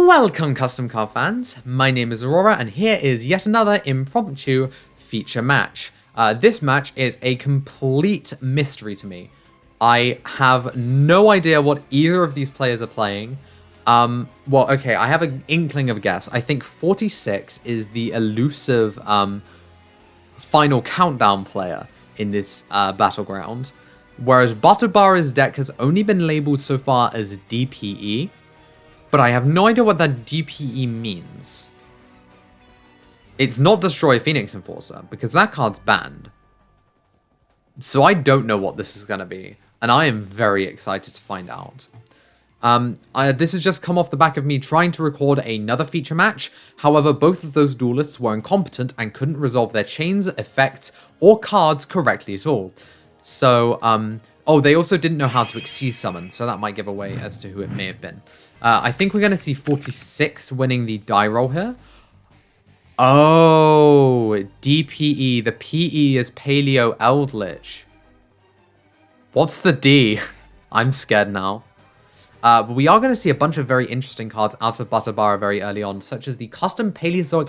Welcome, custom car fans. My name is Aurora, and here is yet another impromptu feature match. This match is a complete mystery to me. I have no idea what either of these players are playing. Well, okay, I have an inkling of a guess. I think 46 is the elusive final countdown player in this battleground, whereas Butterbara's deck has only been labeled so far as DPE. But I have no idea what that DPE means. It's not Destroy Phoenix Enforcer, because that card's banned. So I don't know what this is going to be, and I am very excited to find out. This has just come off the back of me trying to record another feature match. However, both of those duelists were incompetent and couldn't resolve their chains, effects, or cards correctly at all. So, oh, they also didn't know how to EXU summon, so that might give away as to who it may have been. I think we're going to see 46 winning the die roll here. Oh, DPE. The PE is Paleo Eldlich. What's the D? I'm scared now. But we are going to see a bunch of very interesting cards out of Butterbara very early on, such as the custom Paleozoic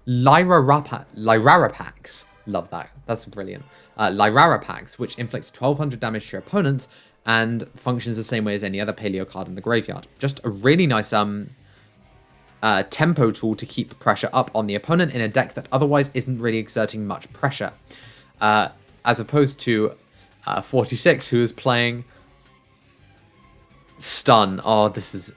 Lyrarapax. Love that. That's brilliant. Lyrarapax, which inflicts 1200 damage to your opponent and functions the same way as any other paleo card in the graveyard. Just a really nice tempo tool to keep pressure up on the opponent in a deck that otherwise isn't really exerting much pressure. As opposed to 46, who is playing Stun. Oh, this is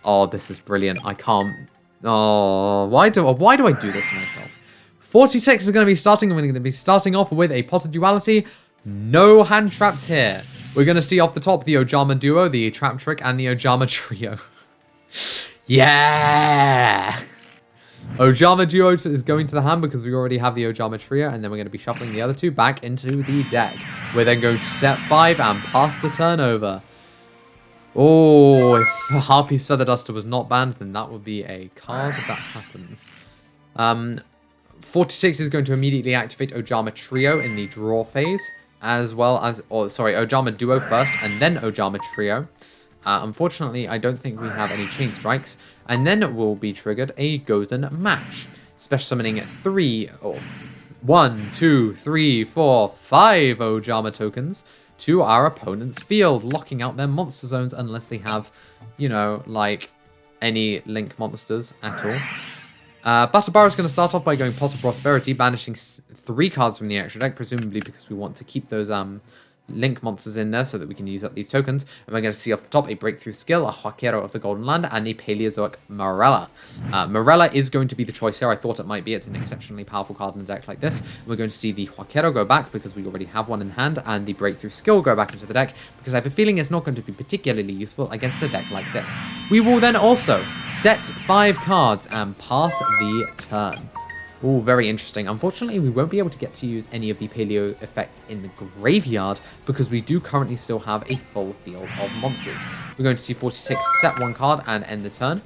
brilliant. I can't. Oh, why do I do this to myself? 46 is going to be starting. We're going to be starting off with a Pot of Duality. No hand traps here. We're going to see off the top the Ojama Duo, the Trap Trick, and the Ojama Trio. Yeah! Ojama Duo is going to the hand because we already have the Ojama Trio, and then we're going to be shuffling the other two back into the deck. We're then going to set 5 and pass the turn over. Oh, if Harpy's Feather Duster was not banned, then that would be a card if that happens. 46 is going to immediately activate Ojama Trio in the draw phase, as well as, Ojama Duo first, and then Ojama Trio. Unfortunately, I don't think we have any Chain Strikes, and then it will be triggered a Golden Match. Special summoning 1, 2, 3, 4, 5 Ojama tokens to our opponent's field, locking out their monster zones unless they have, you know, like any link monsters at all. Butterbara is going to start off by going Pot of Prosperity, banishing 3 cards from the extra deck, presumably because we want to keep those link monsters in there so that we can use up these tokens. And we're going to see off the top a Breakthrough Skill, a Huaquero of the Golden Land, and a Paleozoic Morella. Morella is going to be the choice here. I thought it might be. It's an exceptionally powerful card in a deck like this. And we're going to see the Huaquero go back because we already have one in hand, and the Breakthrough Skill go back into the deck because I have a feeling it's not going to be particularly useful against a deck like this. We will then also set 5 cards and pass the turn. Oh, very interesting. Unfortunately, we won't be able to get to use any of the paleo effects in the graveyard because we do currently still have a full field of monsters. We're going to see 46 set 1 card and end the turn,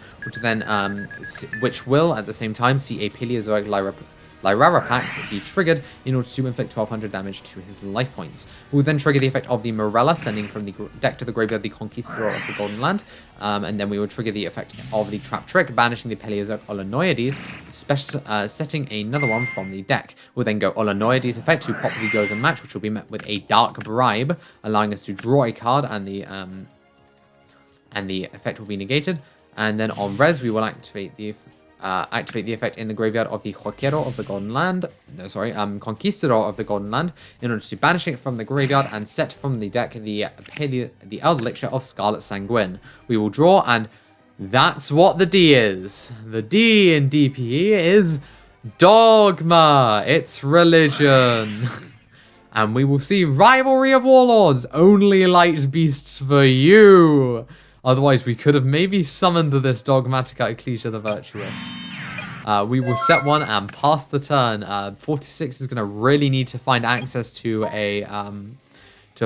which will at the same time see a Paleozoic Lyrarapax be triggered in order to inflict 1200 damage to his life points. We'll then trigger the effect of the Morella, sending from the deck to the graveyard the Conquistador of the Golden Land, and then we will trigger the effect of the Trap Trick, banishing the Paleozoic Olanoides, setting another one from the deck. We'll then go Olanoides effect to pop the Golden Match, which will be met with a Dark Bribe, allowing us to draw a card, and the effect will be negated. And then on res, we will activate the effect in the graveyard of the Huaquero of the Golden Land, Conquistador of the Golden Land, in order to banish it from the graveyard and set from the deck the Eldlich of Scarlet Sanguine. We will draw, and that's what the D is. The D in DPE is Dogma. It's religion. And we will see Rivalry of Warlords. Only light beasts for you. Otherwise, we could have maybe summoned this Dogmatica Ecclesia the Virtuous. We will set 1 and pass the turn. 46 is going to really need to find access to a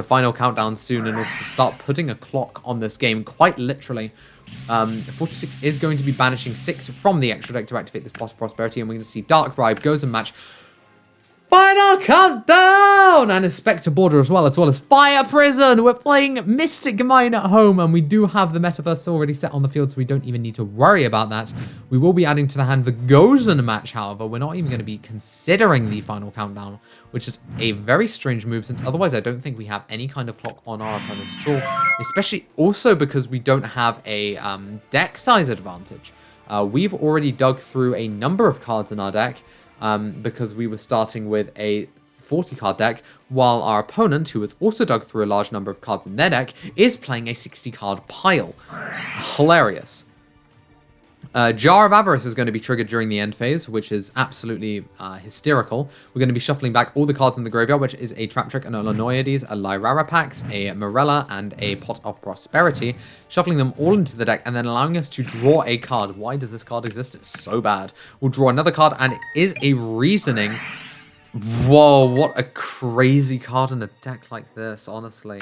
final countdown soon in order to start putting a clock on this game, quite literally. 46 is going to be banishing 6 from the extra deck to activate this Pot of Prosperity, and we're going to see Dark Bribe, Goes and Match, Final countdown! And Inspector Border as well as Fire Prison. We're playing Mystic Mine at home, and we do have the metaverse already set on the field, so we don't even need to worry about that. We will be adding to the hand the Gozen match, however. We're not even going to be considering the final countdown, which is a very strange move, since otherwise I don't think we have any kind of clock on our opponents at all, especially also because we don't have a deck size advantage. We've already dug through a number of cards in our deck, because we were starting with a 40 card deck, while our opponent, who has also dug through a large number of cards in their deck, is playing a 60 card pile. Hilarious. Jar of Avarice is going to be triggered during the end phase, which is absolutely hysterical. We're going to be shuffling back all the cards in the graveyard, which is a Trap Trick, an Olanoides, a Lyrarapax, a Morella, and a Pot of Prosperity. Shuffling them all into the deck and then allowing us to draw a card. Why does this card exist? It's so bad. We'll draw another card, and it is a Reasoning. Whoa, what a crazy card in a deck like this, honestly.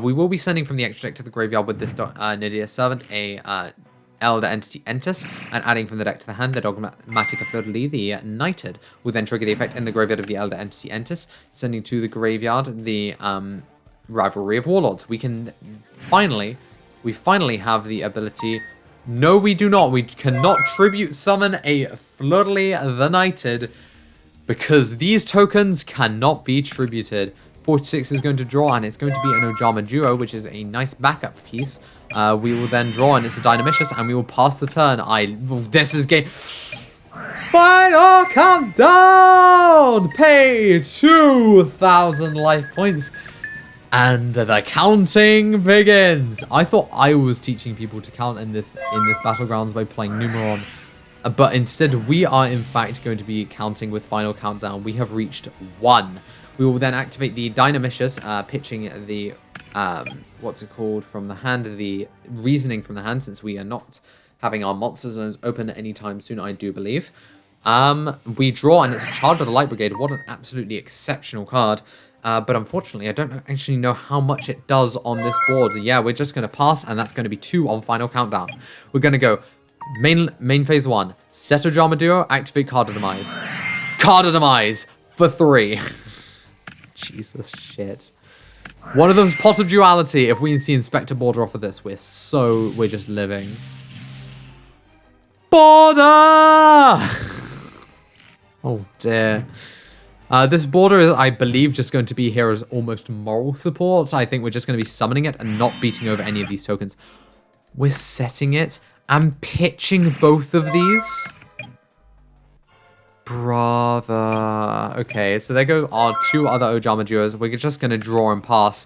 We will be sending from the extra deck to the graveyard with this Nydia Servant, a Elder Entity Entis, and adding from the deck to the hand the Dogmatic Affleur, the Knighted. Will then trigger the effect in the graveyard of the Elder Entity Entis, sending to the graveyard the Rivalry of Warlords. We finally have the ability. No, we do not. We cannot tribute summon a Fleur the Knighted, because these tokens cannot be tributed. 46 is going to draw, and it's going to be an Ojama Duo, which is a nice backup piece. We will then draw, and it's a Dynamicious, and we will pass the turn. This is game. Final countdown! Pay 2,000 life points, and the counting begins. I thought I was teaching people to count in this Battlegrounds by playing Numeron, but instead we are in fact going to be counting with Final Countdown. We have reached 1. We will then activate the Dynamicious, pitching the, what's it called, from the hand, the Reasoning from the hand, since we are not having our monster zones open anytime soon, I do believe. We draw, and it's a Charge of the Light Brigade. What an absolutely exceptional card. But unfortunately, I don't actually know how much it does on this board. Yeah, we're just going to pass, and that's going to be 2 on Final Countdown. We're going to go main phase 1. Set Ojama Duo, activate Card of Demise. Card of Demise for 3. Jesus shit. One of those Pot of Duality. If we can see Inspector Border off of this, we're just living. Border! Oh dear. This border is, I believe, just going to be here as almost moral support. I think we're just going to be summoning it and not beating over any of these tokens. We're setting it and pitching both of these. Brother. Okay, so there go our 2 other Ojama Duos. We're just going to draw and pass.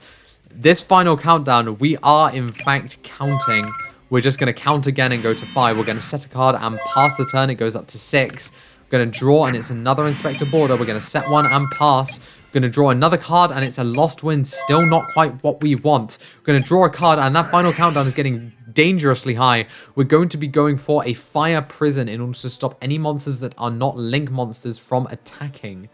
This Final Countdown, we are in fact counting. We're just going to count again and go to 5. We're going to set a card and pass the turn. It goes up to 6. We're going to draw, and it's another Inspector Border. We're going to set 1 and pass. We're going to draw another card, and it's a Lost Wind. Still not quite what we want. We're going to draw a card, and that Final Countdown is getting dangerously high. We're going to be going for a Fire Prison in order to stop any monsters that are not Link monsters from attacking.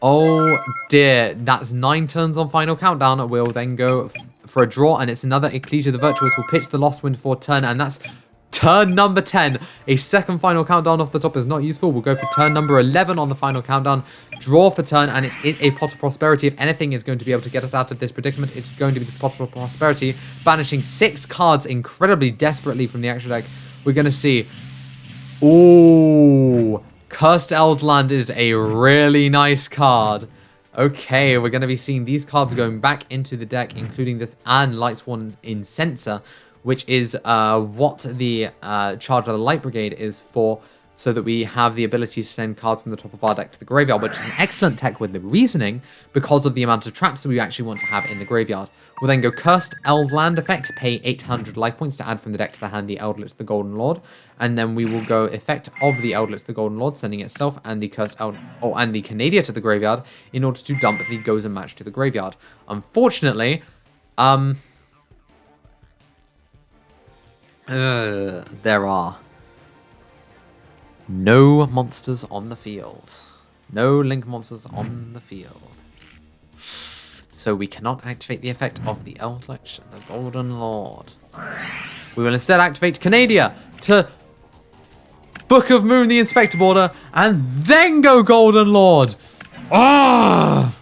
Oh dear, that's 9 turns on Final Countdown. We'll then go for a draw, and it's another Ecclesia the Virtuous. We'll pitch the Lost Wind for turn, and that's turn number 10. A second Final Countdown off the top is not useful. We'll go for turn number 11 on the Final Countdown. Draw for turn, and it is a Pot of Prosperity. If anything is going to be able to get us out of this predicament, it's going to be this Pot of Prosperity. Banishing 6 cards incredibly desperately from the extra deck. We're going to see... Ooh, Cursed Eldland is a really nice card. Okay, we're going to be seeing these cards going back into the deck, including this and Lightsworn Incenser, which is what the Charge of the Light Brigade is for, so that we have the ability to send cards from the top of our deck to the graveyard, which is an excellent tech with the Reasoning because of the amount of traps that we actually want to have in the graveyard. We'll then go Cursed Eldland effect, pay 800 life points to add from the deck to the hand the Eldlich the Golden Lord, and then we will go effect of the Eldlich the Golden Lord, sending itself and the Cursed and the Canadia to the graveyard in order to dump the Gozen Match to the graveyard. Unfortunately, there are no monsters on the field. No Link monsters on the field. So we cannot activate the effect of the Eldlich, the Golden Lord. We will instead activate Canadia to Book of Moon the Inspector Border, and then go Golden Lord. Ah!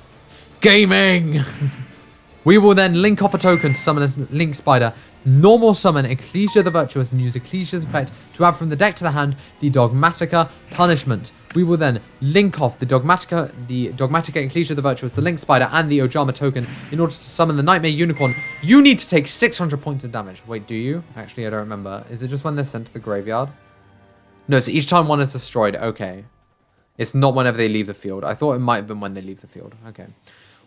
Gaming! We will then link off a token to summon a Link Spider, normal summon Ecclesia the Virtuous, and use Ecclesia's effect to add from the deck to the hand the Dogmatica Punishment. We will then link off the Dogmatica Ecclesia the Virtuous, the Link Spider, and the Ojama token in order to summon the Nightmare Unicorn. You need to take 600 points of damage. Wait, do you? Actually, I don't remember. Is it just when they're sent to the graveyard? No, so each time one is destroyed. Okay. It's not whenever they leave the field. I thought it might have been when they leave the field. Okay.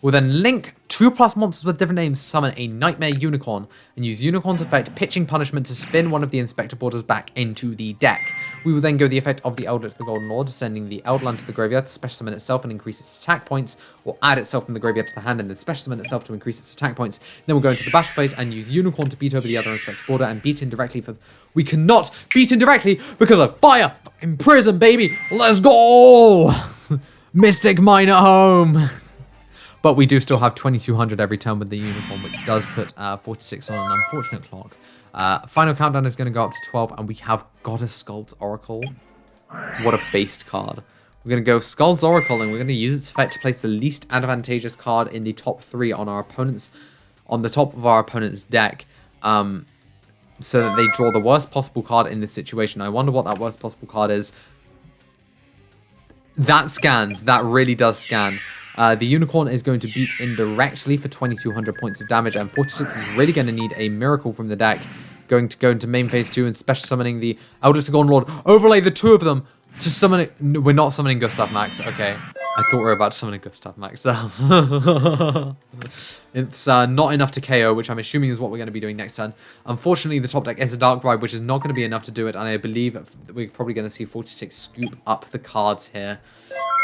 We'll then link 2+ monsters with different names, summon a Nightmare Unicorn, and use Unicorn's effect, Pitching Punishment, to spin one of the Inspector borders back into the deck. We will then go the effect of the Eldlich the Golden Lord, sending the Eldland to the graveyard to special summon itself and increase its attack points, or add itself from the graveyard to the hand and then special summon itself to increase its attack points. Then we'll go into the battle phase and use Unicorn to beat over the other Inspector border and beat indirectly for... We cannot beat indirectly because of fire in prison, baby! Let's go! Mystic Mine at home! But we do still have 2200 every turn with the Unicorn, which does put 46 on an unfortunate clock. Final countdown is going to go up to 12, and we have Goddess Skuld's Oracle. What a based card. We're going to go Skuld's Oracle, and we're going to use its effect to place the least advantageous card in the top 3 on the top of our opponent's deck, so that they draw the worst possible card in this situation. I wonder what that worst possible card is. That scans. That really does scan. The Unicorn is going to beat indirectly for 2200 points of damage, and 46 is really going to need a miracle from the deck. Going to go into main phase 2 and special summoning the Eldlich the Golden Lord. Overlay the 2 of them to summon it. No, we're not summoning Gustav Max. Okay. I thought we were about to summon a Gustav Max. It's not enough to KO, which I'm assuming is what we're going to be doing next turn. Unfortunately, the top deck is a Dark Bribe, which is not going to be enough to do it, and I believe we're probably going to see 46 scoop up the cards here.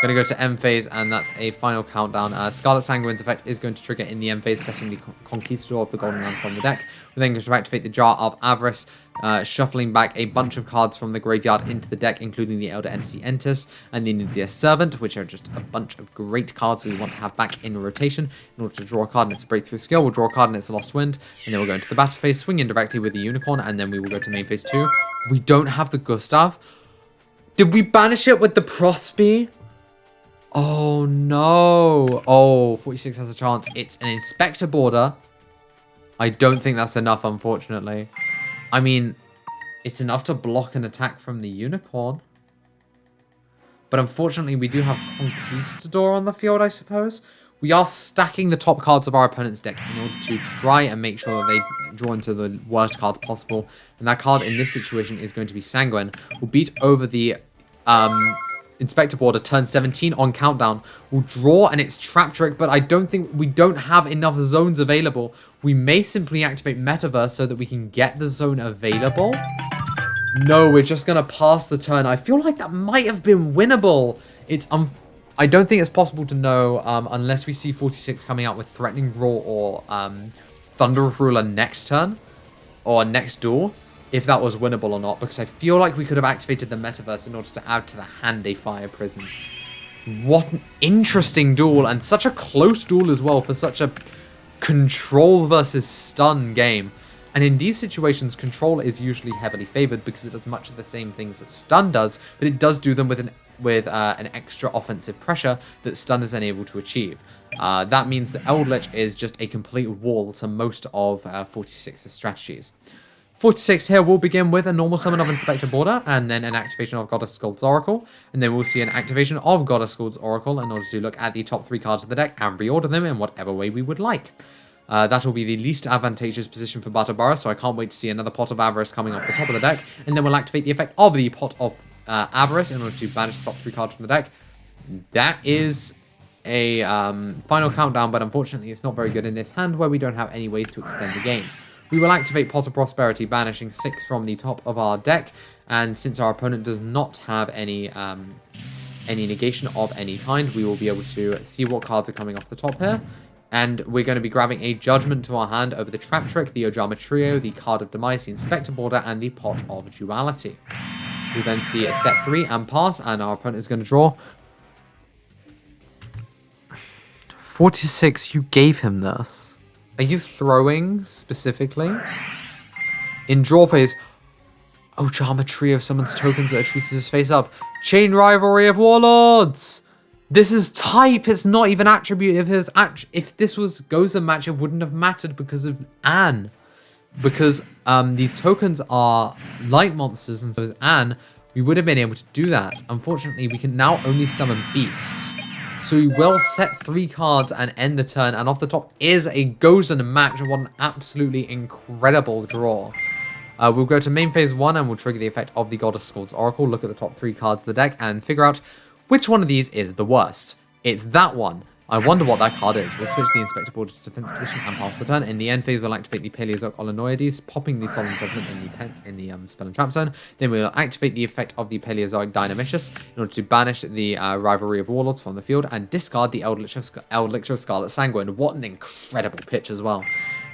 Going to go to M phase, and that's a final countdown. Scarlet Sanguine's effect is going to trigger in the M phase, setting the Conquistador of the Golden Land from the deck. We're then going to activate the Jar of Avarice, shuffling back a bunch of cards from the graveyard into the deck, including the Elder Entity Entis and the Nidia Servant, which are just a bunch of great cards we want to have back in rotation. In order to draw a card in its breakthrough skill, we'll draw a card in its Lost Wind, and then we'll go into the battle phase, swing in directly with the Unicorn, and then we will go to main phase 2. We don't have the Gustav. Did we banish it with the Prosby? Oh no. Oh, 46 has a chance. It's an Inspector border. I don't think that's enough, unfortunately. I mean, it's enough to block an attack from the Unicorn. But unfortunately, we do have Conquistador on the field, I suppose. We are stacking the top cards of our opponent's deck in order to try and make sure that they draw into the worst cards possible. And that card in this situation is going to be Sanguine. We'll beat over the Inspector border, turn 17 on countdown. We'll draw and it's Trap Trick, but I don't think we don't have enough zones available. We may simply activate Metaverse so that we can get the zone available. No, we're just going to pass the turn. I feel like that might have been winnable. I don't think it's possible to know unless we see 46 coming out with Threatening Roar or Thunder Ruler next turn or next duel, if that was winnable or not, because I feel like we could have activated the Metaverse in order to add to the hand a Fire Prison. What an interesting duel, and such a close duel as well for such a control versus stun game. And in these situations, control is usually heavily favored because it does much of the same things that stun does, but it does do them with an extra offensive pressure that stun is unable to achieve. That means that Eldlich is just a complete wall to most of 46's strategies. 46 here will begin with a normal summon of Inspector border, and then an activation of Goddess Skuld's Oracle, and then we'll see an activation of Goddess Skuld's Oracle in order to look at the top 3 cards of the deck and reorder them in whatever way we would like. That will be the least advantageous position for Battleground, so I can't wait to see another Pot of Avarice coming off the top of the deck, and then we'll activate the effect of the Pot of Avarice in order to banish the top 3 cards from the deck. That is a final countdown, but unfortunately it's not very good in this hand where we don't have any ways to extend the game. We will activate Pot of Prosperity, banishing 6 from the top of our deck, and since our opponent does not have any negation of any kind, we will be able to see what cards are coming off the top here, and we're going to be grabbing a Judgment to our hand over the Trap Trick, the Ojama Trio, the Card of Demise, the Inspector border, and the Pot of Duality. We'll then see a set 3 and pass, and our opponent is going to draw. 46, you gave him this. Are you throwing, specifically? In draw phase, Ojama Trio summons tokens that are treated as face up. Chain Rivalry of Warlords! This is type. It's not even attribute. If this was Goza match, it wouldn't have mattered because of Anne. Because these tokens are light monsters, and so as Anne, we would have been able to do that. Unfortunately, we can now only summon beasts. So we will set 3 cards and end the turn. And off the top is a Goza match. What an absolutely incredible draw. We'll go to main phase 1 and we'll trigger the effect of the Goddess Skull's Oracle. Look at the top 3 cards of the deck and figure out which one of these is the worst. It's that one. I wonder what that card is. We'll switch the Inspector Board to defense position and pass the turn. In the end phase, we'll activate the Paleozoic Olenoides, popping the Solemn Judgment in the Spell and Trap zone. Then we'll activate the effect of the Paleozoic Dynamicius in order to banish the Rivalry of Warlords from the field and discard the Eldlich of Scarlet Sanguine. What an incredible pitch as well.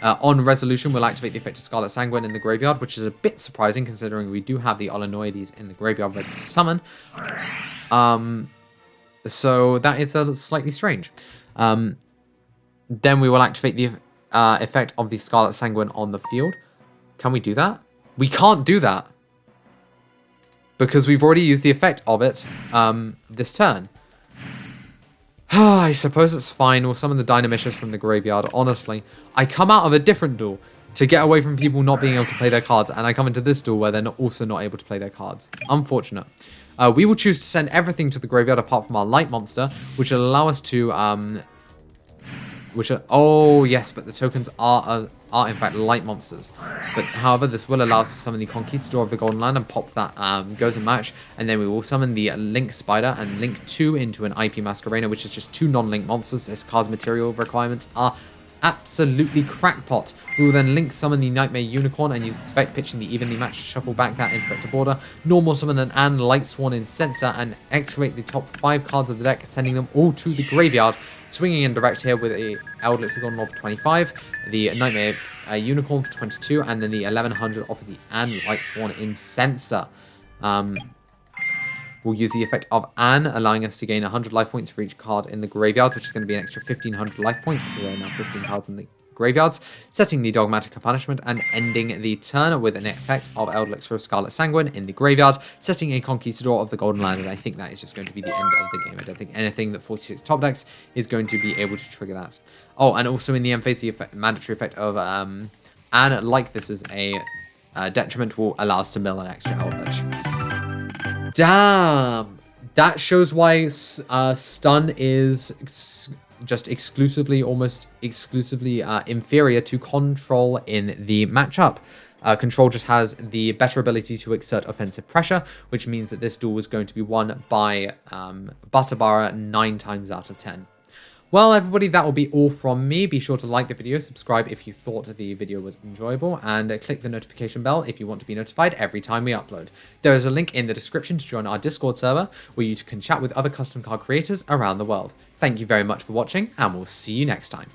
On resolution, we'll activate the effect of Scarlet Sanguine in the graveyard, which is a bit surprising considering we do have the Olenoides in the graveyard ready to summon. So that is slightly strange. Then we will activate the effect of the Scarlet Sanguine on the field. Can we do that? We can't do that. Because we've already used the effect of it this turn. I suppose it's fine. We'll summon the Dynamicius from the graveyard. Honestly, I come out of a different duel to get away from people not being able to play their cards, and I come into this duel where they're also not able to play their cards. Unfortunate. We will choose to send everything to the graveyard apart from our light monster, which will allow us to oh yes, but the tokens are in fact light monsters. But however, this will allow us to summon the Conquistador of the Golden Land and pop that Goza match, and then we will summon the Link Spider and link 2 into an IP Masquerena, which is just 2 non-link monsters. This card's material requirements are absolutely crackpot. We will then link summon the Nightmare Unicorn and use its effect, pitching the evenly matched to shuffle back that Inspector Border. Normal summon an Anne Lightsworn Incenser and excavate the top 5 cards of the deck, sending them all to the graveyard. Swinging in direct here with a Eldlich for 25, the Nightmare Unicorn for 22, and then the 1100 off of the Anne Lightsworn Incenser. We'll use the effect of Anne, allowing us to gain 100 life points for each card in the graveyard, which is going to be an extra 1500 life points because there are now 15 cards in the graveyards, setting the Dogmatic Punishment and ending the turn with an effect of Eldlich of Scarlet Sanguine in the graveyard, setting a Conquistador of the Golden Land, and I think that is just going to be the end of the game. I don't think anything that 46 top decks is going to be able to trigger that. Oh, and also in the end phase, the mandatory effect of Anne, like this is a detriment, will allow us to mill an extra Eldlich. Damn! That shows why stun is just almost exclusively inferior to control in the matchup. Control just has the better ability to exert offensive pressure, which means that this duel is going to be won by Butterbara 9 times out of 10. Well, everybody, that will be all from me. Be sure to like the video, subscribe if you thought the video was enjoyable, and click the notification bell if you want to be notified every time we upload. There is a link in the description to join our Discord server, where you can chat with other custom card creators around the world. Thank you very much for watching, and we'll see you next time.